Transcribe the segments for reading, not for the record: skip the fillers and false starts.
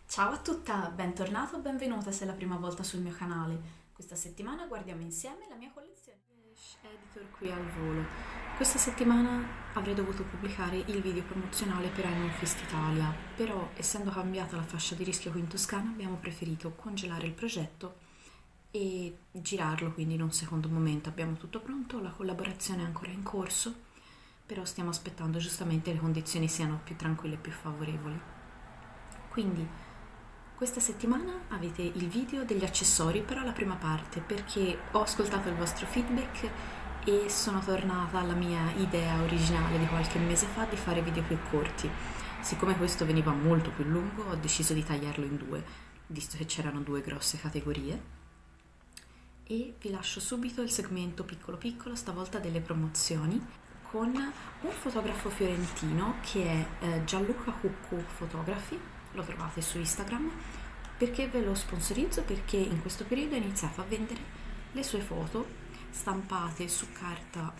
Ciao a tutta, bentornato o benvenuta se è la prima volta sul mio canale. Questa settimana guardiamo insieme la mia collezione di Editor qui al volo. Questa settimana avrei dovuto pubblicare il video promozionale per Iron Fist Italia, però essendo cambiata la fascia di rischio qui in Toscana abbiamo preferito congelare il progetto e girarlo quindi in un secondo momento. Abbiamo tutto pronto, la collaborazione è ancora in corso, però stiamo aspettando giustamente le condizioni siano più tranquille e più favorevoli. Quindi questa settimana avete il video degli accessori, però la prima parte, perché ho ascoltato il vostro feedback e sono tornata alla mia idea originale di qualche mese fa di fare video più corti. Siccome questo veniva molto più lungo, ho deciso di tagliarlo in due, visto che c'erano due grosse categorie. E vi lascio subito il segmento piccolo piccolo, stavolta delle promozioni, con un fotografo fiorentino che è Gianluca Cuccu Photography. Lo trovate su Instagram. Perché ve lo sponsorizzo? Perché in questo periodo ha iniziato a vendere le sue foto stampate su carta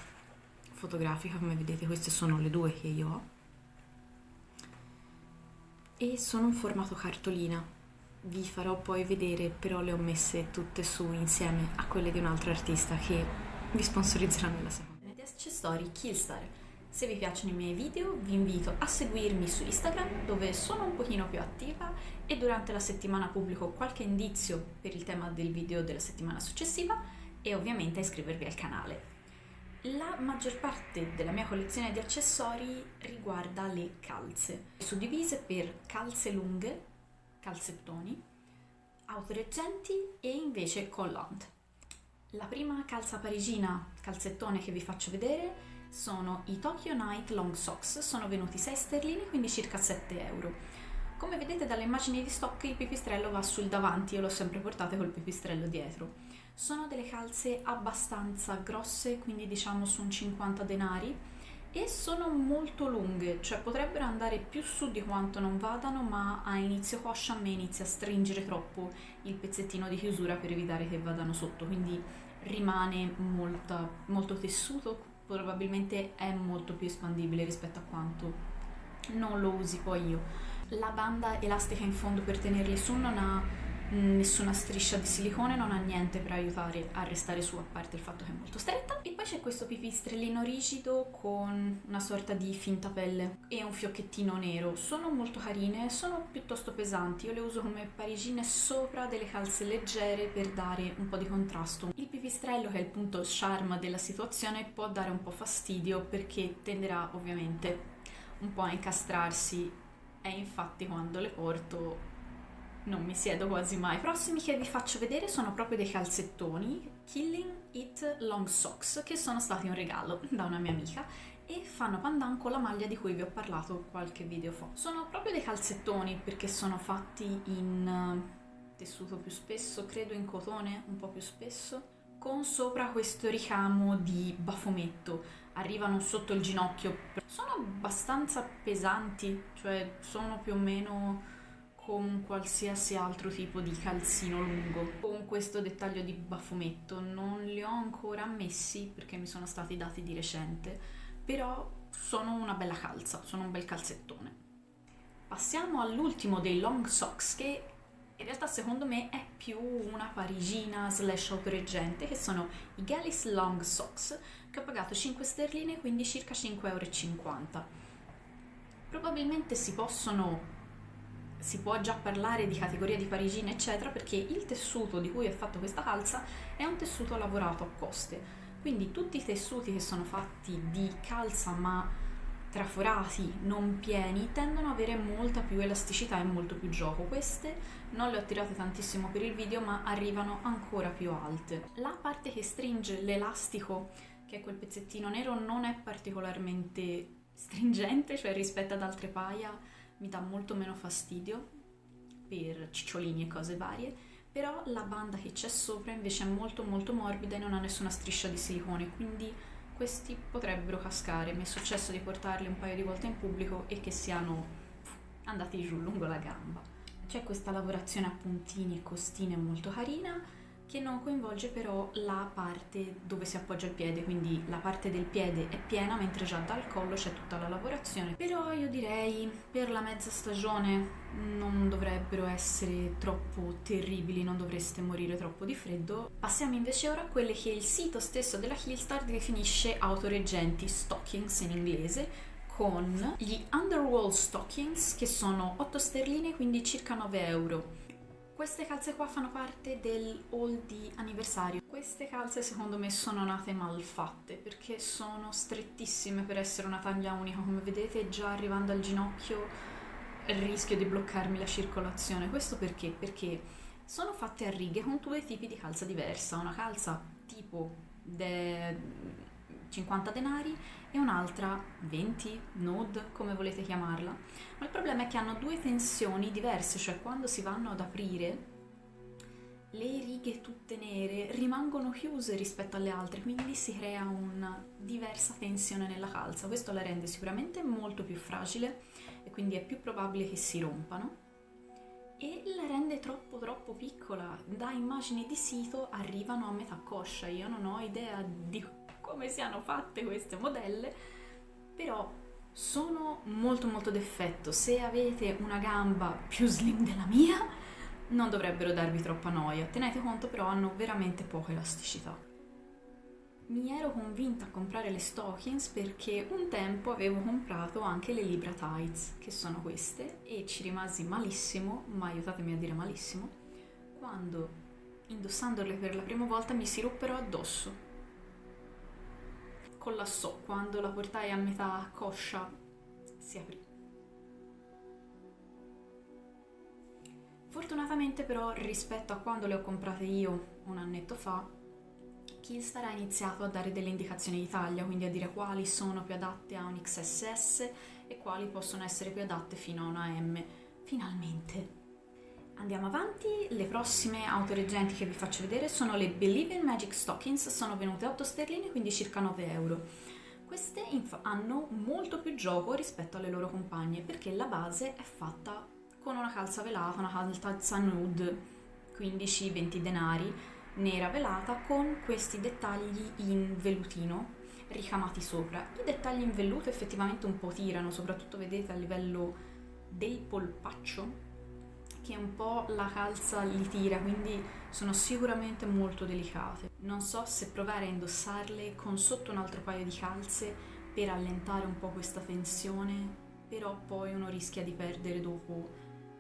fotografica, come vedete queste sono le due che io ho, e sono un formato cartolina. Vi farò poi vedere, però le ho messe tutte su insieme a quelle di un altro artista che vi sponsorizzerà nella seconda. Di accessori Killstar. Se vi piacciono i miei video vi invito a seguirmi su Instagram, dove sono un pochino più attiva e durante la settimana pubblico qualche indizio per il tema del video della settimana successiva, e ovviamente a iscrivervi al canale. La maggior parte della mia collezione di accessori riguarda le calze, suddivise per calze lunghe, calzettoni, autoreggenti e invece collant. La prima calza parigina, calzettone che vi faccio vedere, sono i Tokyo Night Long Socks, sono venuti 6 sterline, quindi circa 7 euro. Come vedete dalle immagini di stock il pipistrello va sul davanti, io l'ho sempre portate col pipistrello dietro. Sono delle calze abbastanza grosse, quindi diciamo su un 50 denari, e sono molto lunghe, cioè potrebbero andare più su di quanto non vadano, ma a inizio coscia a me inizia a stringere troppo il pezzettino di chiusura per evitare che vadano sotto, quindi rimane molto tessuto, probabilmente è molto più espandibile rispetto a quanto non lo usi poi io. La banda elastica in fondo per tenerli su non ha nessuna striscia di silicone, non ha niente per aiutare a restare su, a parte il fatto che è molto stretta. E poi c'è questo pipistrellino rigido con una sorta di finta pelle e un fiocchettino nero. Sono molto carine, sono piuttosto pesanti, io le uso come parigine sopra delle calze leggere per dare un po' di contrasto. Il pipistrello, che è il punto charme della situazione, può dare un po' fastidio perché tenderà ovviamente un po' a incastrarsi, e infatti quando le porto non mi siedo quasi mai. I prossimi che vi faccio vedere sono proprio dei calzettoni Killing It Long Socks, che sono stati un regalo da una mia amica e fanno pandan con la maglia di cui vi ho parlato qualche video fa. Sono proprio dei calzettoni perché sono fatti in tessuto più spesso, credo in cotone un po' più spesso, con sopra questo ricamo di bafometto, arrivano sotto il ginocchio. Sono abbastanza pesanti, cioè sono più o meno con qualsiasi altro tipo di calzino lungo, con questo dettaglio di bafometto. Non li ho ancora messi perché mi sono stati dati di recente, però sono una bella calza, sono un bel calzettone. Passiamo all'ultimo dei long socks, che in realtà secondo me è più una parigina slash autoreggente, che sono i Gallis Long Socks, che ho pagato 5 sterline, quindi circa 5,50 euro. Probabilmente si può già parlare di categoria di parigine eccetera, perché il tessuto di cui è fatto questa calza è un tessuto lavorato a coste, quindi tutti i tessuti che sono fatti di calza ma traforati, non pieni, tendono ad avere molta più elasticità e molto più gioco. Queste non le ho tirate tantissimo per il video, ma arrivano ancora più alte. La parte che stringe l'elastico, che è quel pezzettino nero, non è particolarmente stringente, cioè rispetto ad altre paia mi dà molto meno fastidio per cicciolini e cose varie, però la banda che c'è sopra invece è molto morbida e non ha nessuna striscia di silicone, quindi questi potrebbero cascare. Mi è successo di portarli un paio di volte in pubblico e che siano andati giù lungo la gamba. C'è questa lavorazione a puntini e costine molto carina, che non coinvolge però la parte dove si appoggia il piede, quindi la parte del piede è piena mentre già dal collo c'è tutta la lavorazione. Però io direi per la mezza stagione non dovrebbero essere troppo terribili, non dovreste morire troppo di freddo. Passiamo invece ora a quelle che il sito stesso della Hillstar definisce autoreggenti stockings in inglese, con gli Underwall Stockings che sono 8 sterline, quindi circa 9 euro. Queste calze qua fanno parte del haul di anniversario. Queste calze secondo me sono nate mal fatte perché sono strettissime per essere una taglia unica. Come vedete, già arrivando al ginocchio rischio di bloccarmi la circolazione. Questo perché? Perché sono fatte a righe con due tipi di calza diversa. Una calza tipo 50 denari e un'altra 20, nude, come volete chiamarla. Ma il problema è che hanno due tensioni diverse, cioè quando si vanno ad aprire le righe tutte nere rimangono chiuse rispetto alle altre, quindi si crea una diversa tensione nella calza. Questo la rende sicuramente molto più fragile e quindi è più probabile che si rompano, e la rende troppo piccola. Da immagini di sito arrivano a metà coscia. Io non ho idea di come siano fatte queste modelle, però sono molto d'effetto. Se avete una gamba più slim della mia non dovrebbero darvi troppa noia. Tenete conto però hanno veramente poca elasticità. Mi ero convinta a comprare le stockings perché un tempo avevo comprato anche le Libra Tights, che sono queste, e ci rimasi malissimo, ma aiutatemi a dire malissimo, quando indossandole per la prima volta mi si ruppero addosso. Collassò, quando la portai a metà coscia si aprì. Fortunatamente però, rispetto a quando le ho comprate io un annetto fa, Hillstar ha iniziato a dare delle indicazioni di taglia, quindi a dire quali sono più adatte a un XSS e quali possono essere più adatte fino a una M. Finalmente! Andiamo avanti, le prossime autoreggenti che vi faccio vedere sono le Believe in Magic Stockings, sono venute 8 sterline, quindi circa 9 euro. Queste hanno molto più gioco rispetto alle loro compagne, perché la base è fatta con una calza velata, una calza nude, 15-20 denari, nera velata, con questi dettagli in vellutino ricamati sopra. I dettagli in velluto effettivamente un po' tirano, soprattutto vedete a livello del polpaccio, che un po' la calza li tira, quindi sono sicuramente molto delicate. Non so se provare a indossarle con sotto un altro paio di calze per allentare un po' questa tensione, però poi uno rischia di perdere dopo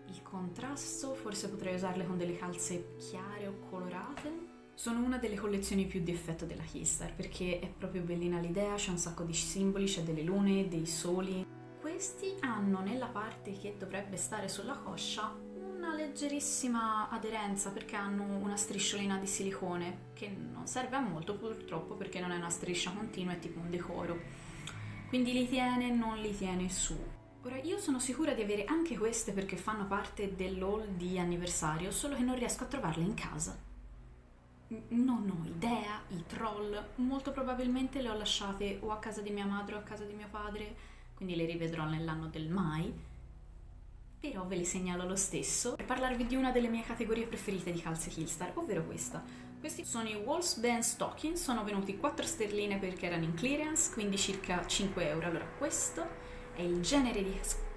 il contrasto. Forse potrei usarle con delle calze chiare o colorate. Sono una delle collezioni più di effetto della Hillstar perché è proprio bellina l'idea, c'è un sacco di simboli, c'è delle lune, dei soli. Questi hanno nella parte che dovrebbe stare sulla coscia una leggerissima aderenza perché hanno una strisciolina di silicone che non serve a molto purtroppo perché non è una striscia continua, è tipo un decoro. Quindi li tiene, non li tiene su. Ora, io sono sicura di avere anche queste perché fanno parte dell'haul di anniversario, solo che non riesco a trovarle in casa. Non ho idea, i troll, molto probabilmente le ho lasciate o a casa di mia madre o a casa di mio padre, quindi le rivedrò nell'anno del mai, però ve le segnalo lo stesso per parlarvi di una delle mie categorie preferite di calze Hillstar, ovvero questa. Questi sono i Walls Band Stocking, sono venuti 4 sterline perché erano in clearance, quindi circa 5 euro. Allora, questo è il genere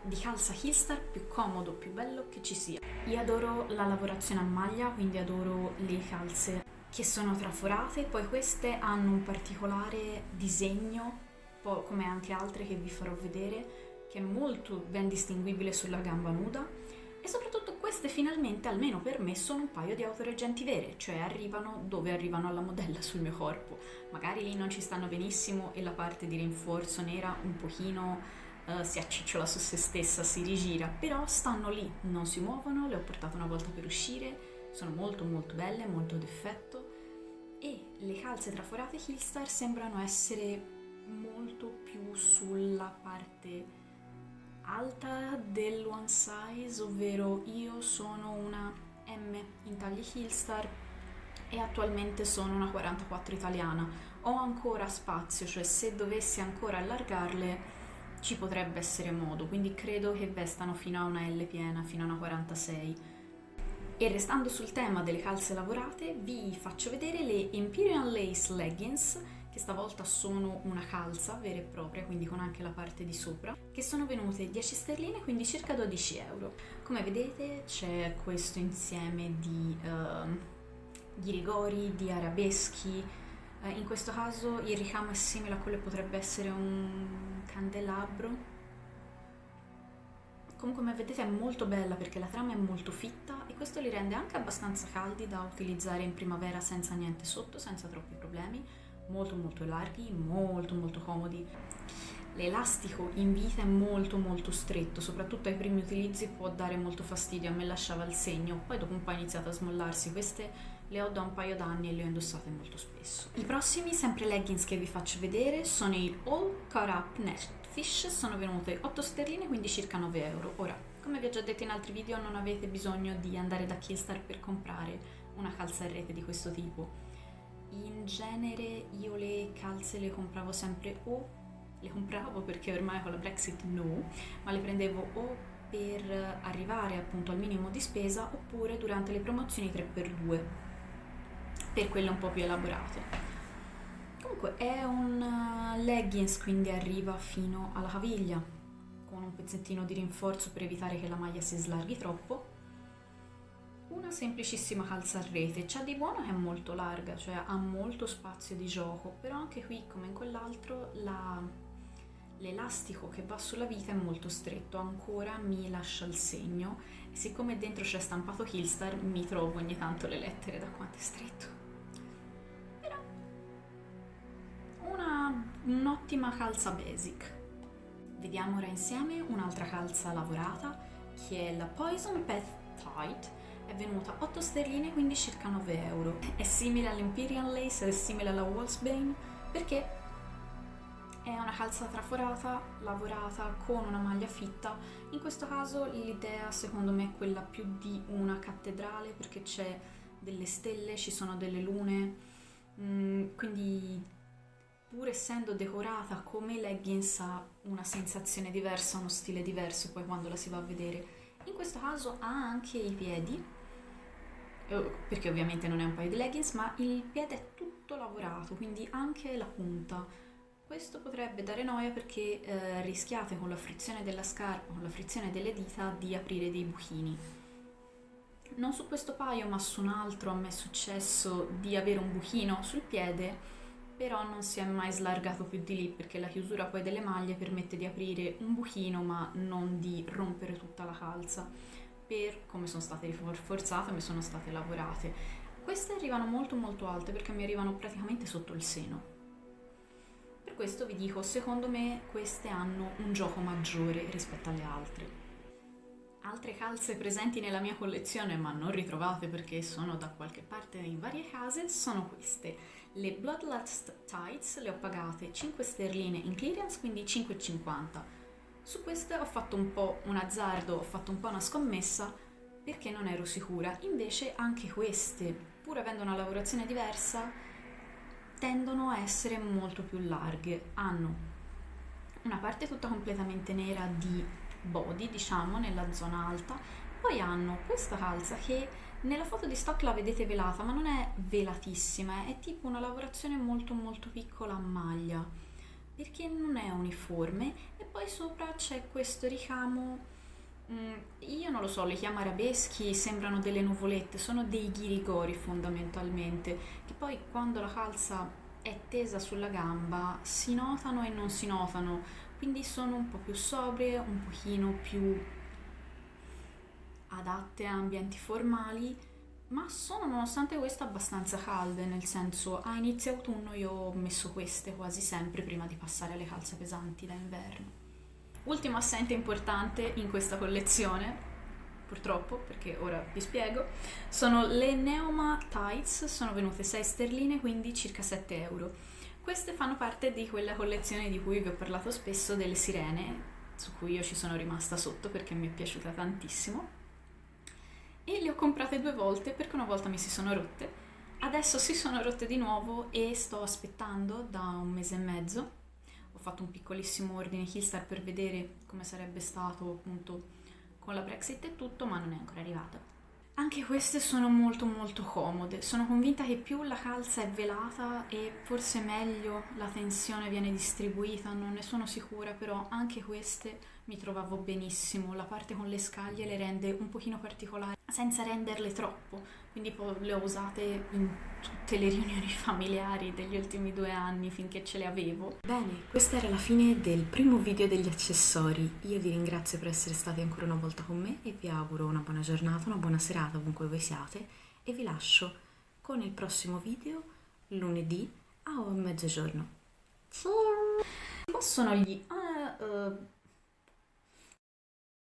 di calza Hillstar più comodo, più bello che ci sia. Io adoro la lavorazione a maglia, quindi adoro le calze che sono traforate, poi queste hanno un particolare disegno, come anche altre che vi farò vedere, che è molto ben distinguibile sulla gamba nuda, e soprattutto queste finalmente, almeno per me, sono un paio di autoreggenti vere, cioè arrivano dove arrivano alla modella sul mio corpo. Magari lì non ci stanno benissimo e la parte di rinforzo nera un pochino si accicciola su se stessa, si rigira, però stanno lì, non si muovono, le ho portate una volta per uscire, sono molto belle, molto d'effetto, e le calze traforate Hillstar sembrano essere molto più sulla parte alta del one size, ovvero io sono una M in tagli Hillstar e attualmente sono una 44 italiana. Ho ancora spazio, cioè se dovessi ancora allargarle ci potrebbe essere modo, quindi credo che vestano fino a una L piena, fino a una 46. E restando sul tema delle calze lavorate, vi faccio vedere le Imperial Lace Leggings, che stavolta sono una calza vera e propria, quindi con anche la parte di sopra, che sono venute 10 sterline, quindi circa 12 euro. Come vedete c'è questo insieme di rigori, di arabeschi. In questo caso il ricamo è simile a quello che potrebbe essere un candelabro. Comunque, come vedete, è molto bella perché la trama è molto fitta e questo li rende anche abbastanza caldi da utilizzare in primavera senza niente sotto, senza troppi problemi. Molto molto larghi, molto molto comodi. L'elastico in vita è molto molto stretto, soprattutto ai primi utilizzi può dare molto fastidio, a me lasciava il segno, poi dopo un po' ha iniziato a smollarsi. Queste le ho da un paio d'anni e le ho indossate molto spesso. I prossimi, sempre leggings che vi faccio vedere, sono i All Cut Up Netfish, sono venute 8 sterline, quindi circa 9 euro. Ora, come vi ho già detto in altri video, non avete bisogno di andare da Killstar per comprare una calza a rete di questo tipo. In genere io le calze le compravo sempre perché ormai con la Brexit no, ma le prendevo o per arrivare appunto al minimo di spesa oppure durante le promozioni 3x2 per quelle un po' più elaborate. Comunque è un leggings, quindi arriva fino alla caviglia con un pezzettino di rinforzo per evitare che la maglia si slarghi troppo. Una semplicissima calza a rete, c'ha di buono che è molto larga, cioè ha molto spazio di gioco, però anche qui come in quell'altro l'elastico che va sulla vita è molto stretto, ancora mi lascia il segno e siccome dentro c'è stampato Killstar mi trovo ogni tanto le lettere da quanto è stretto. Però un'ottima calza basic. Vediamo ora insieme un'altra calza lavorata che è la Poison Path Tight. È venuta 8 sterline, quindi circa 9 euro. È simile all'Imperial Lace, è simile alla Wolfsbane perché è una calza traforata, lavorata con una maglia fitta. In questo caso l'idea secondo me è quella più di una cattedrale perché c'è delle stelle, ci sono delle lune, quindi pur essendo decorata come leggings ha una sensazione diversa, uno stile diverso poi quando la si va a vedere. In questo caso ha anche i piedi, perché ovviamente non è un paio di leggings, ma il piede è tutto lavorato, quindi anche la punta. Questo potrebbe dare noia perché rischiate con la frizione della scarpa, con la frizione delle dita, di aprire dei buchini. Non su questo paio, ma su un altro a me è successo di avere un buchino sul piede, però non si è mai slargato più di lì perché la chiusura poi delle maglie permette di aprire un buchino ma non di rompere tutta la calza, per come sono state rinforzate, come sono state lavorate. Queste arrivano molto molto alte perché mi arrivano praticamente sotto il seno. Per questo vi dico, secondo me queste hanno un gioco maggiore rispetto alle altre. Altre calze presenti nella mia collezione ma non ritrovate perché sono da qualche parte in varie case sono queste. Le Bloodlust Tights le ho pagate 5 sterline in clearance, quindi 5,50. Su queste ho fatto un po' un azzardo, ho fatto un po' una scommessa perché non ero sicura. Invece anche queste, pur avendo una lavorazione diversa, tendono a essere molto più larghe. Hanno una parte tutta completamente nera di body, diciamo, nella zona alta. Poi hanno questa calza che nella foto di stock la vedete velata, ma non è velatissima, è tipo una lavorazione molto molto piccola a maglia, perché non è uniforme. E poi sopra c'è questo ricamo, io non lo so, li chiamo arabeschi, sembrano delle nuvolette, sono dei ghirigori fondamentalmente, che poi quando la calza è tesa sulla gamba si notano e non si notano, quindi sono un po' più sobrie, un pochino più adatte a ambienti formali, ma sono nonostante questo abbastanza calde, nel senso a inizio autunno io ho messo queste quasi sempre prima di passare alle calze pesanti da inverno. Ultimo assente importante in questa collezione, purtroppo, perché ora vi spiego, sono le Neoma Tights, sono venute 6 sterline, quindi circa 7 euro. Queste fanno parte di quella collezione di cui vi ho parlato spesso, delle sirene, su cui io ci sono rimasta sotto perché mi è piaciuta tantissimo. E le ho comprate 2 volte perché una volta mi si sono rotte, adesso si sono rotte di nuovo e sto aspettando da 1 mese e mezzo. Ho fatto un piccolissimo ordine Killstar per vedere come sarebbe stato appunto con la Brexit e tutto, ma non è ancora arrivata. Anche queste sono molto molto comode, sono convinta che più la calza è velata e forse meglio la tensione viene distribuita, non ne sono sicura, però anche queste mi trovavo benissimo, la parte con le scaglie le rende un pochino particolari senza renderle troppo, quindi poi le ho usate in tutte le riunioni familiari degli ultimi 2 anni finché ce le avevo. Bene, questa era la fine del primo video degli accessori. Io vi ringrazio per essere stati ancora una volta con me e vi auguro una buona giornata, una buona serata ovunque voi siate e vi lascio con il prossimo video lunedì a mezzogiorno. Ciao! Possono gli